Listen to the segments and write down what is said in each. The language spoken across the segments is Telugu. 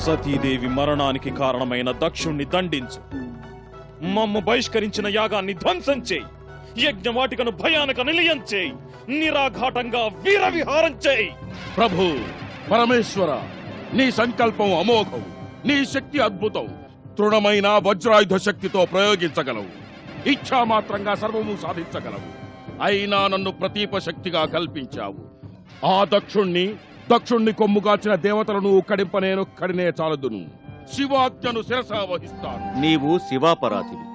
సతీదేవి మరణానికి కారణమైన దక్షుణ్ణి దండించు. మమ్ము బహిష్కరించిన యాగాన్ని ధ్వంసం చేయి. యజ్ఞవాటికను భయానక నిలయం చేయి. నిరాఘాటంగా వీర విహారం చేయి. ప్రభు పరమేశ్వర, నీ సంకల్పం అమోఘం, నీ శక్తి అద్భుతం. తృణమైన వజ్రాయుధ శక్తితో ప్రయోగించగలవు. ఇచ్ఛామాత్రంగా సర్వము సాధించగలవు. అయినా నన్ను ప్రతీప శక్తిగా కల్పించావు. ఆ దక్షుణ్ణి కొమ్ముగాచిన దేవతలను కడింపనేనొక్కడినే చాలదును. శివాజ్ఞను శిరసా వహిస్తాను. నీవు శివాపరాధివి,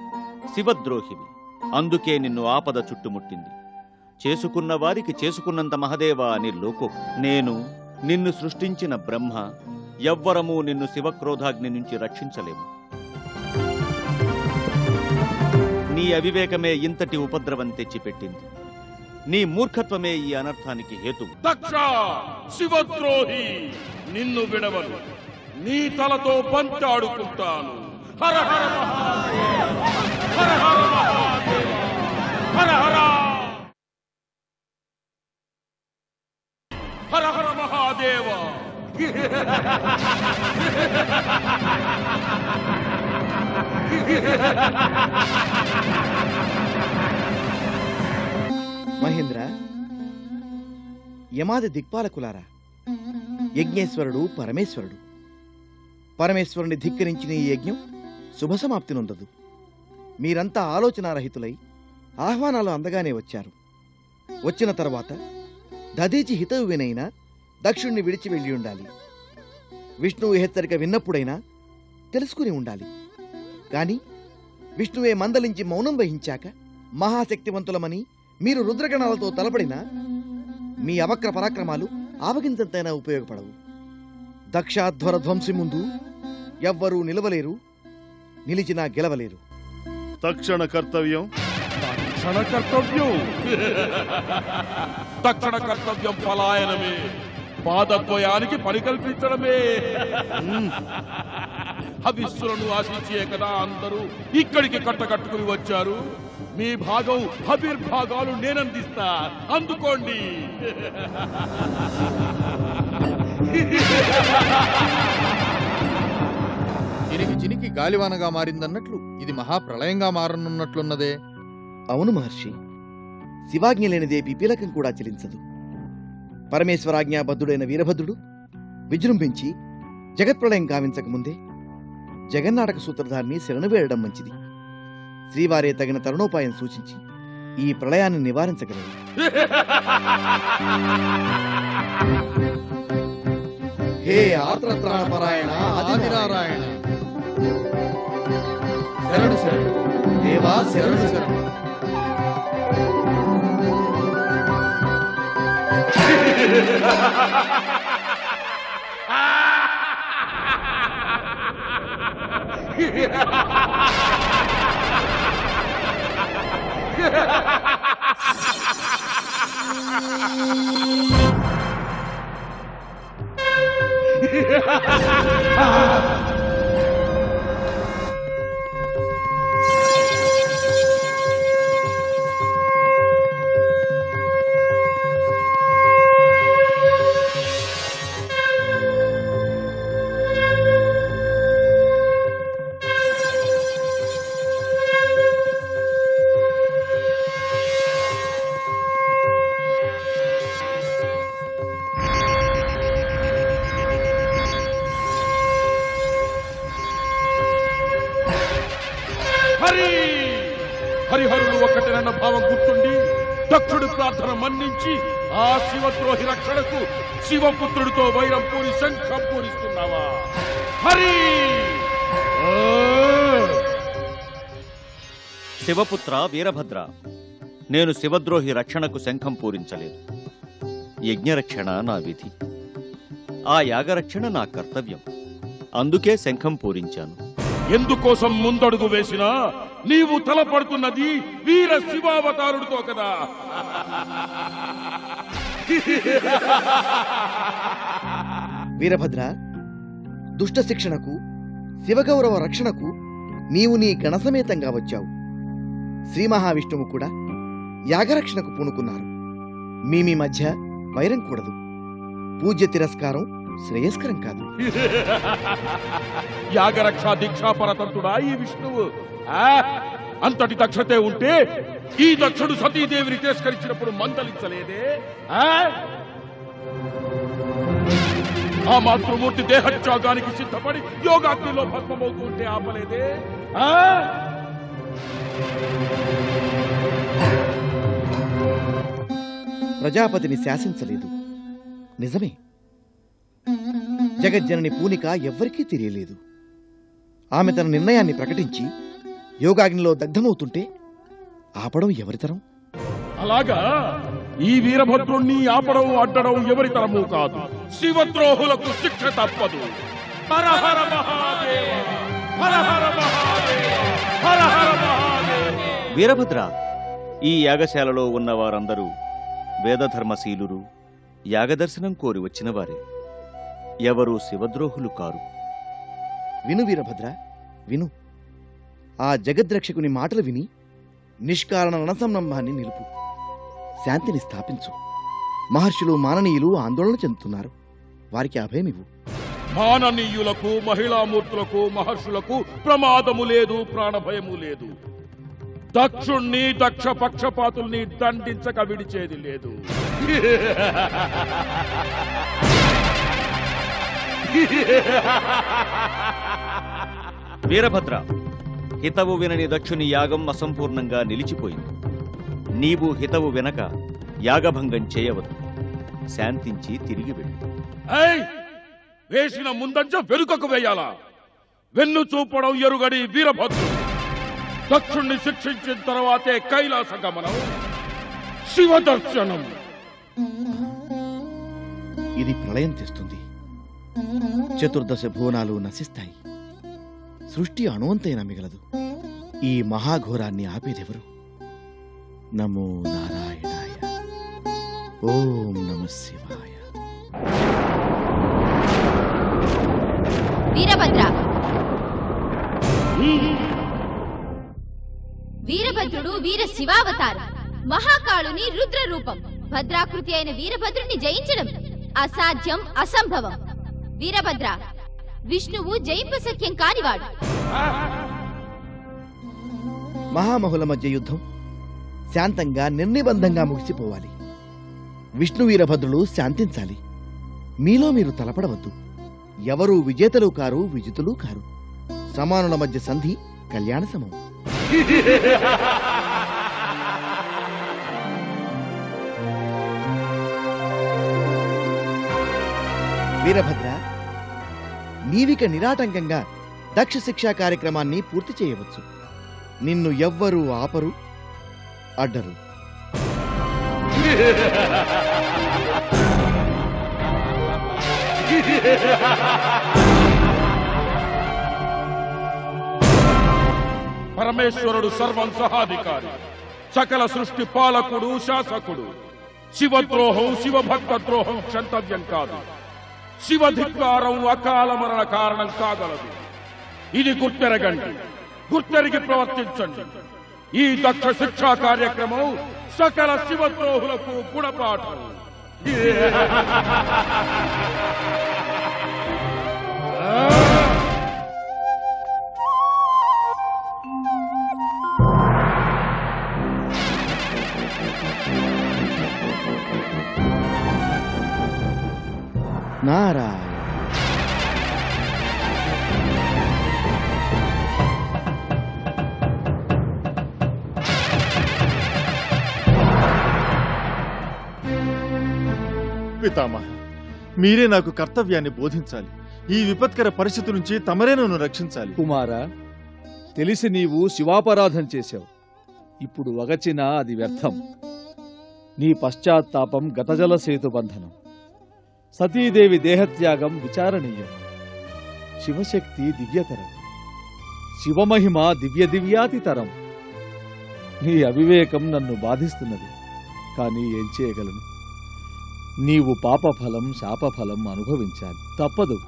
శివద్రోహివి. అందుకే నిన్ను ఆపద చుట్టుముట్టింది. చేసుకున్న వారికి చేసుకున్నంత మహదేవా అని లోకో. నేను నిన్ను సృష్టించిన బ్రహ్మ. ఎవ్వరమూ నిన్ను శివక్రోధాగ్ని నుంచి రక్షించలేము. నీ అవివేకమే ఇంతటి ఉపద్రవం తెచ్చిపెట్టింది. నీ మూర్ఖత్వమే ఈ అనర్థానికి హేతు. దక్ష శివద్రోహి, నిన్ను విడవను. నీ తలతో బంతాడుకుంటాను. హర హర మహాదేవ, హర హర మహాదేవ, హర హర హర హర మహాదేవ. మహేంద్ర, యమాది దిక్పాలకులారా, యజ్ఞేశ్వరుడు పరమేశ్వరుడు. పరమేశ్వరుని ధిక్కరించిన ఈ యజ్ఞం శుభసమాప్తి నొందదు. మీరంతా ఆలోచనారహితులై ఆహ్వానాలు అందగానే వచ్చారు. వచ్చిన తర్వాత దధీచి హితవు వినైనా దక్షుణ్ణి విడిచి వెళ్ళి ఉండాలి. విష్ణువు హెచ్చరిక విన్నప్పుడైనా తెలుసుకుని ఉండాలి. కాని విష్ణువే మందలించి మౌనం వహించాక మహాశక్తివంతులమని మీరు రుద్రగణాలతో తలపడినా మీ అవక్ర పరాక్రమాలు ఆవగించంతైనా ఉపయోగపడవు. దక్షాధ్వర ధ్వంసి ముందు ఎవ్వరూ నిలవలేరు, నిలిచినా గెలవలేరు. తక్షణ కర్తవ్యం తక్షణ కర్తవ్యం పలాయనమే. పాదద్వయానికి పరికల్పించడమే. హవిస్సులను ఆశించే కదా అందరూ ఇక్కడికి కట్టకట్టుకుని వచ్చారు. మీ భాగం హవిర్భాగాలు నేనందిస్తా, అందుకోండి. చినికి గాలివానగా మారిందన్నట్లు ఇది మహాప్రళయంగా మారనున్నట్లున్నదే. అవును మహర్షి, శివాజ్ఞ లేనిదే పిపీలకం కూడా చెలించదు. పరమేశ్వరాజ్ఞాబద్ధుడైన వీరభద్రుడు విజృంభించి జగత్ప్రళయం కావించకముందే జగన్నాటక సూత్రధారిని శరణు వేయడం మంచిది. శ్రీవారే తగిన తరుణోపాయం సూచించి ఈ ప్రళయాన్ని నివారించగలరు. హే ఆత్రత్రాణపరాయణ ఆదినారాయణ, శరణు శరణు దేవా, శరణు శరణు. హరిహరులు ఒక్కటేనన్న భావం గుర్తుండి దక్షుడి ప్రార్థన మన్నించి ఆ శివద్రోహి రక్షణకు శివపుత్రుడితో వైరం పూరి శంఖం పూరిస్తున్నావా? హరి! శివపుత్ర వీరభద్ర, నేను శివద్రోహి రక్షణకు శంఖం పూరించలేదు. యజ్ఞరక్షణ నా విధి, ఆ యాగరక్షణ నా కర్తవ్యం. అందుకే శంఖం పూరించాను. ఎందుకోసం ముందడుగు వేసినా నీవు తలపడుతున్నది వీర శివావతారుడితో కదా. వీరభద్ర, దుష్ట శిక్షణకు శివగౌరవ రక్షణకు నీవు నీ గణసమేతంగా వచ్చావు. శ్రీ మహావిష్ణువు కూడా యాగరక్షణకు పూనుకున్నారు. మీ మధ్య వైరం కూడదు. పూజ్య తిరస్కారం శ్రేయస్కరం కాదు. యాగరక్షా దీక్షా పరతంతుడా ఈ విష్ణువు? అంతటి దక్షతే ఉంటే ఈ దక్షుడు సతీదేవిని తిరస్కరించినప్పుడు మందలించలేదే? ఆ మాతృమూర్తి దేహత్యాగానికి సిద్ధపడి యోగాగ్నిలో భస్మమవుతుంటే ఆపలేదే? ప్రజాపతిని శాసించలేదు, నిజమే. జగజ్జనని పూనిక ఎవ్వరికీ తెలియలేదు. ఆమె తన నిర్ణయాన్ని ప్రకటించి యోగాగ్నిలో దగ్ధమవుతుంటే ఆపడం ఎవరితరం? అలాగా ఈ వీరభద్రుణ్ణి ఆపడం అడ్డడం ఎవరితరము కాదు. శివద్రోహులకు శిక్ష తప్పదు. హర హర మహాదేవ, హర హర మహాదేవ, హర హర మహాదేవ. వీరభద్ర, ఈ యాగశాలలో ఉన్న వారందరూ వేదధర్మశీలురు, యాగదర్శనం కోరి వచ్చిన వారే. ఎవరూ శివద్రోహులు కారు. విను వీరభద్ర, విను. ఆ జగద్రక్షకుని మాటలు విని నిష్కారణ రణసంరంభాన్ని నిలుపు, శాంతిని స్థాపించు. మహర్షులు మాననీయులు ఆందోళన చెందుతున్నారు, వారికి అభయమివ్వు. మాననీయులకు, మహిళామూర్తులకు, మహర్షులకు ప్రమాదము లేదు, ప్రాణభయము లేదు. దక్షుణ్ణి, దక్ష పక్షపాతుల్ని దండించక విడిచేది లేదు. వీరభద్ర, హితవు వినని దక్షుని యాగం అసంపూర్ణంగా నిలిచిపోయింది. నీవు హితవు వినక యాగభంగం చేయవద్దు. శాంతించి తిరిగి వెళ్ళు. వేసిన ముందంజ వెనుకకు వేయాలా? వెన్ను చూపడం ఎరుగడి వీరభద్రుడు దక్షుణ్ణి శిక్షించిన తర్వాతే కైలాస గమనం, శివదర్శనం. ఇది ప్రళయం తెస్తుంది. చతుర్దశ భువనాలు నశిస్తాయి. సృష్టి అణువంతైనా మిగలదు. ఈ మహాఘోరాన్ని ఆపేదెవరు? నమో నారాయణాయ. ఓం నమ శివాయ. వీరభద్ర, వీరభద్రుడు వీర శివావతారం, మహాకాళుని రుద్ర రూపం. భద్రాకృతి అయిన వీరభద్రుని జయించడం అసాధ్యం, అసంభవం. వీరభద్ర, విష్ణువు జయింపశక్యం కానివాడు. మహామహుల మధ్య యుద్ధం శాంతంగా నిర్నిబంధంగా ముగిసిపోవాలి. విష్ణు వీరభద్రులు శాంతించాలి. మీలో మీరు తలపడవద్దు. ఎవరూ విజేతలు కారు, విజితులు కారు. సమానుల మధ్య సంధి కళ్యాణ సమం. వీరభద్ర, నీవిక నిరాటంకంగా దక్ష శిక్షా కార్యక్రమాన్ని పూర్తి చేయవచ్చు. నిన్ను ఎవ్వరూ ఆపరు, అడ్డరు. పరమేశ్వరుడు సర్వం సహాధికారి, సకల సృష్టి పాలకుడు, శాసకుడు. శివద్రోహం, శివభక్త ద్రోహం క్షంతవ్యం కాదు. శివధిక్కారం అకాల మరణ కారణం కాగలదు. ఇది గుర్తెరగండి, గుర్తెరిగి ప్రవర్తించండి. ఈ దక్ష శిక్షా కార్యక్రమం సకల శివద్రోహులకు గుణపాఠం. నారాయణ. పితామహ, మీరే నాకు కర్తవ్యాన్ని బోధించాలి. ఈ విపత్కర పరిస్థితి నుంచి తమరే నన్ను రక్షించాలి. కుమారా, తెలిసి నీవు శివాపరాధం చేశావు. ఇప్పుడు వగచినా అది వ్యర్థం. నీ పశ్చాత్తాపం గతజల సేతు బంధనం. సతీదేవి దేహత్యాగం విచారణీయం. శివశక్తి దివ్యతరం, శివమహిమ దివ్య దివ్యాతితరం. నీ అవివేకం నన్ను బాధిస్తున్నది. కానీ ఏం చేయగలను? నీవు పాపఫలం, శాపఫలం అనుభవించాలి, తప్పదు.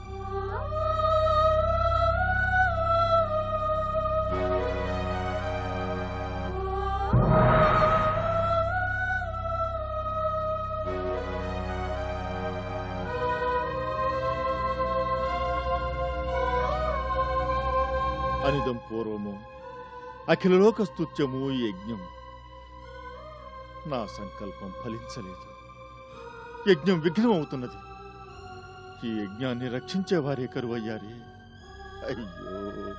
అనిదం పూర్వము అఖిలలోక స్తుత్యము ఈ యజ్ఞం. నా సంకల్పం ఫలించలేదు. యజ్ఞం విఘ్నం అవుతున్నది. ఈ యజ్ఞాన్ని రక్షించే వారే కరువయ్యారే. అయ్యో!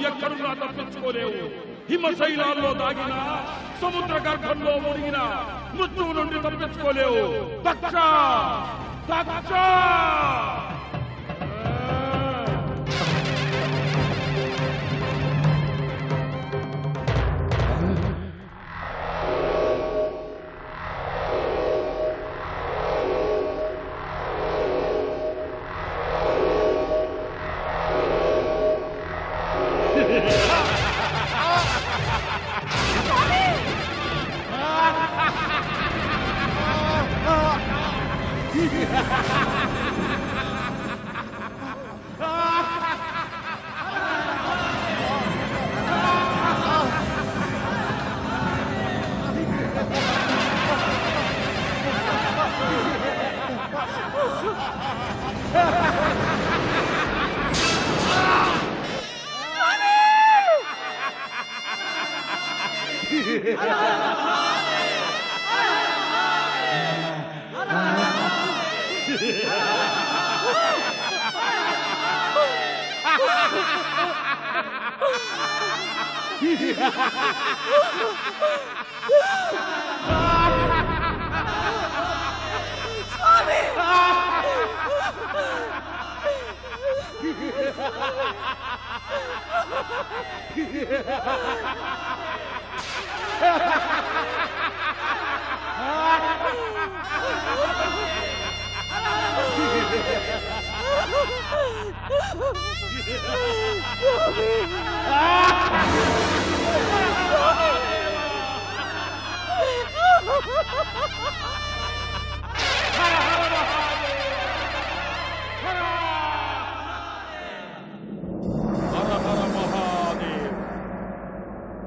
ఎక్కడున్నా తప్పించుకోలేవు. హిమశైలాల్లో దాగిన, సముద్ర గర్భంలో మునిగిన మృత్యువు నుండి తప్పించుకోలేవు. దక్ష దక్ష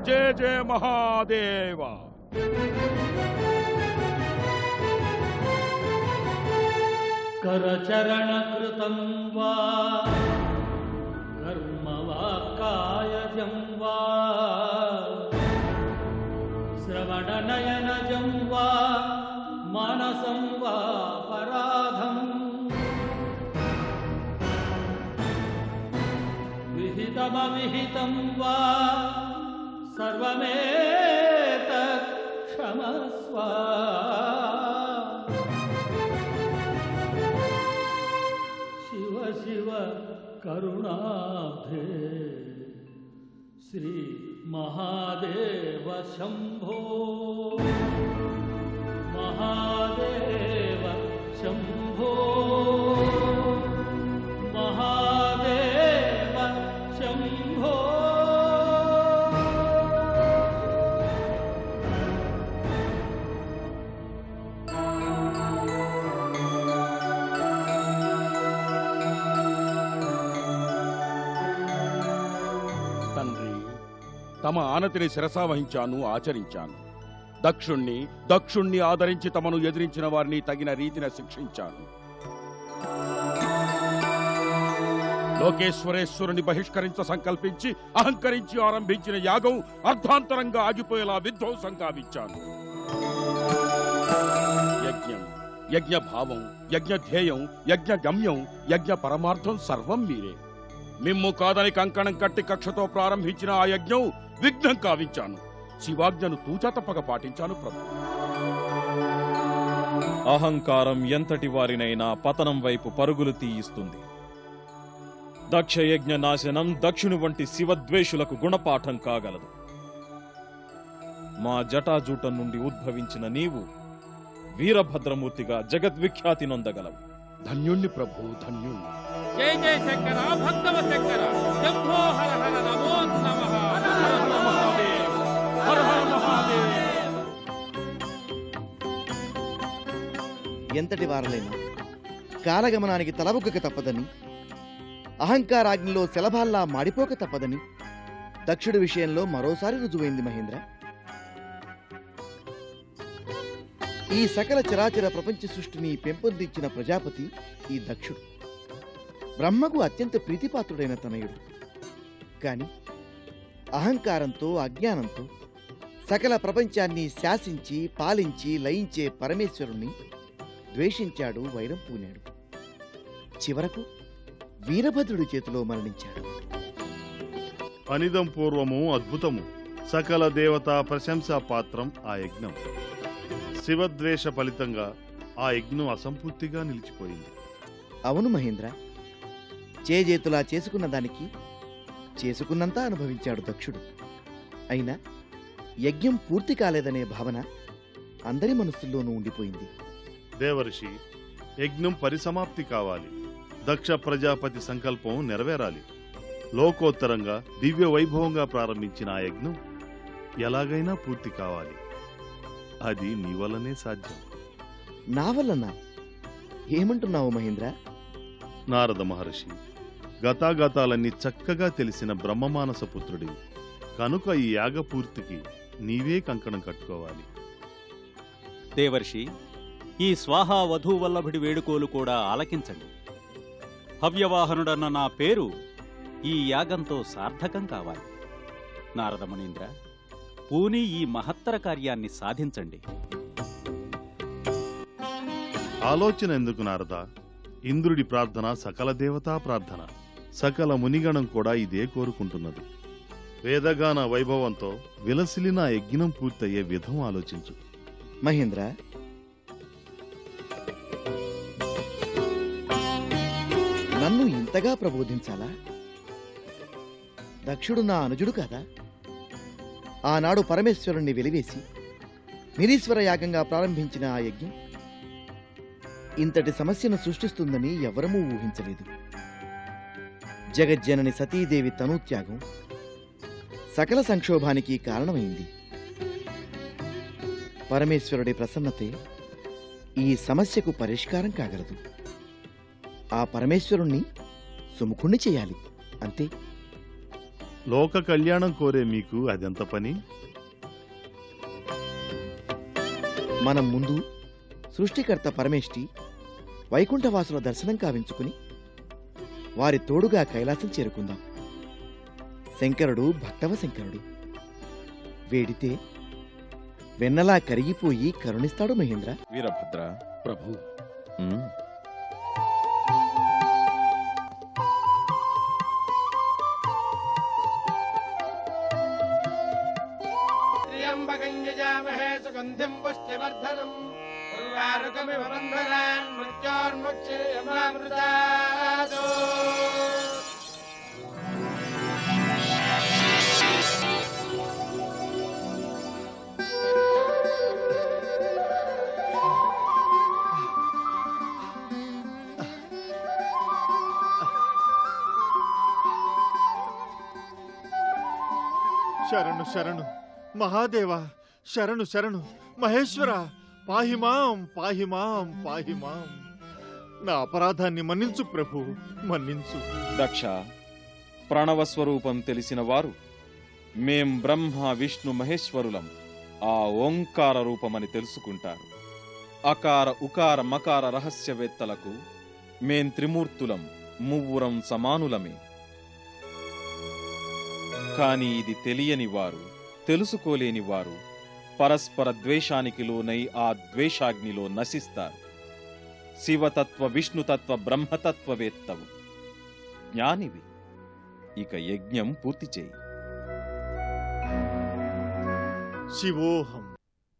జయ జయ మహాదేవ. करचरणकृतं वा कर्म वा कायजं वा श्रवणनयनजं वा मानसं वा पराधम् विहितमविहितं वा सर्वमेतत् क्षमस्व. शिव शिव करुणाब्धे श्री महादेव शंभो. महादेव शंभो. महादेव शंभो. తమ ఆనతిని శిరసావహించాను, ఆచరించాను. దక్షుణ్ణి ఆదరించి తమను ఎదిరించిన వారిని తగిన రీతిన శిక్షించాను. లోకేశ్వరేశ్వరుని బహిష్కరించ సంకల్పించి అహంకరించి ఆరంభించిన యాగం అర్ధాంతరంగా ఆగిపోయేలా విధ్వంసం గావించాను. యజ్ఞం, యజ్ఞ భావం, యజ్ఞ ధ్యేయం, యజ్ఞ గమ్యం, యజ్ఞ పరమార్థం సర్వం మీరే. మిమ్ము కాదని కంకణం కట్టి కక్షతో ప్రారంభించిన ఆ యజ్ఞం విఘ్నం కావించాను. శివాజ్ఞను తూచా తప్పక పాటించాను ప్రభు. అహంకారం ఎంతటి వారినైనా పతనం వైపు పరుగులు తీయిస్తుంది. దక్షయజ్ఞ నాశనం దక్షుని వంటి శివద్వేషులకు గుణపాఠం కాగలదు. మా జటాజూటం నుండి ఉద్భవించిన నీవు వీరభద్రమూర్తిగా జగద్విఖ్యాతి నొందగలవు. ధన్యుణ్ణి ప్రభు, ధన్యుణ్ణి. జయ జయ శంకర, భక్తవ శంకర, శంభో హర హర నమో నమః. ఎంతటి వారలైనా కాలగమనానికి తలబుగ్గక తప్పదని, అహంకారాగ్నిలో శలభాల్లా మాడిపోక తప్పదని దక్షుడి విషయంలో మరోసారి రుజువైంది మహేంద్ర. ఈ సకల చరాచర ప్రపంచ సృష్టిని పెంపొందించిన ప్రజాపతి ఈ దక్షుడు. బ్రహ్మకు అత్యంత ప్రీతిపాత్రుడైన తనయుడు. కాని అహంకారంతో, అజ్ఞానంతో సకల ప్రపంచాన్ని శాసించి పాలించి లయించే పరమేశ్వరుణ్ణి ద్వేషించాడు, వైరం పూనాడు. చివరకు వీరభద్రుడి చేతిలో మరణించాడు. అనిదం పూర్వము అద్భుతము, సకల దేవతా ప్రశంసా పాత్రం ఆ యజ్ఞం. శివద్వేష ఫలితంగా ఆ యజ్ఞం అసంపూర్తిగా నిలిచిపోయింది. అవును మహేంద్ర, చేజేతులా చేసుకున్న దానికి చేసుకున్నంత అనుభవించాడు దక్షుడు. అయినా యజ్ఞం పూర్తి కాలేదనే భావన అందరి మనస్సుల్లోనూ ఉండిపోయింది. దేవర్షి, యజ్ఞం పరిసమాప్తి కావాలి. దక్ష ప్రజాపతి సంకల్పం నెరవేరాలి. లోకోత్తరంగా దివ్య వైభవంగా ప్రారంభించిన ఆ యజ్ఞం ఎలాగైనా పూర్తి కావాలి. అది నీ వల్లనే సాధ్యం. నా వల్లనా? ఏమంటున్నావు మహేంద్ర? నారద మహర్షి, గతాగతాలన్నీ చక్కగా తెలిసిన బ్రహ్మమానస పుత్రుడివి కనుక ఈ యాగపూర్తికి నీవే కంకణం కట్టుకోవాలి. దేవర్షి, ఈ స్వాహా వధూవల్లభుడి వేడుకోలు కూడా ఆలకించండి. హవ్యవాహనుడన్న నా పేరు ఈ యాగంతో సార్థకం కావాలి. నారద మునీంద్ర, పూని ఈ మహత్తర కార్యాన్ని సాధించండి. ఆలోచన ఎందుకు నారద? ఇంద్రుడి ప్రార్థన సకల దేవతా ప్రార్థన. సకల మునిగణం కూడా ఇదే కోరుకుంటున్నది. వేదగాన వైభవంతో విలసిలిన యజ్ఞం పూర్తయ్యే విధం ఆలోచించు. మహేంద్ర, నన్ను ఇంతగా ప్రబోధించాలా? దక్షుడు నా అనుజుడు కాదా? ఆనాడు పరమేశ్వరుణ్ణి వెలివేసి నిరీశ్వర యాగంగా ప్రారంభించిన ఆ యజ్ఞం ఇంతటి సమస్యను సృష్టిస్తుందని ఎవరమూ ఊహించలేదు. జగజ్జనని సతీదేవి తనూత్యాగం సకల సంక్షోభానికి కారణమైంది. పరమేశ్వరుడి ప్రసన్నతే ఈ సమస్యకు పరిష్కారం కాగలదు. ఆ పరమేశ్వరుణ్ణి సుముఖుణ్ణి చేయాలి, అంతే. లోక కళ్యాణం కోరే మీకు అదెంత పని? మనం ముందు సృష్టికర్త పరమేష్టి వైకుంఠవాసుల దర్శనం కావించుకుని వారి తోడుగా కైలాసం చేరుకుందాం. శంకరుడు భక్తవ శంకరుడు. వేడితే వెన్నలా కరిగిపోయి కరుణిస్తాడు మహేంద్ర. వీరభద్ర ప్రభు, సుగంధిం పుష్టివర్ధనం ఉర్వారుకమివ బంధనాన్ మృత్యోర్ముక్షేయమామృతాదో. శరణు శరణు మహాదేవ, శరణు శరణు మహేశ్వర, పాహిమాం పాహిమాం పాహిమాం. నా అపరాధాన్ని మన్నించు ప్రభు, మన్నించు. దక్ష, ప్రణవ స్వరూపం తెలిసిన వారు మేం బ్రహ్మ విష్ణు మహేశ్వరులం ఆ ఓంకార రూపమని తెలుసుకుంటారు. అకార ఉకార మకార రహస్యవేత్తలకు మేం త్రిమూర్తులం, మువ్వురం సమానులమే. కాని ఇది తెలియని వారు, తెలుసుకోలేని వారు పరస్పర ద్వేషానికి లోనై ఆ ద్వేషాగ్నిలో నశిస్తారు. శివతత్వ విష్ణుతత్వ బ్రహ్మతత్వవేత్తవు, జ్ఞానివి. ఇక యజ్ఞం పూర్తి చేయి. శివోహం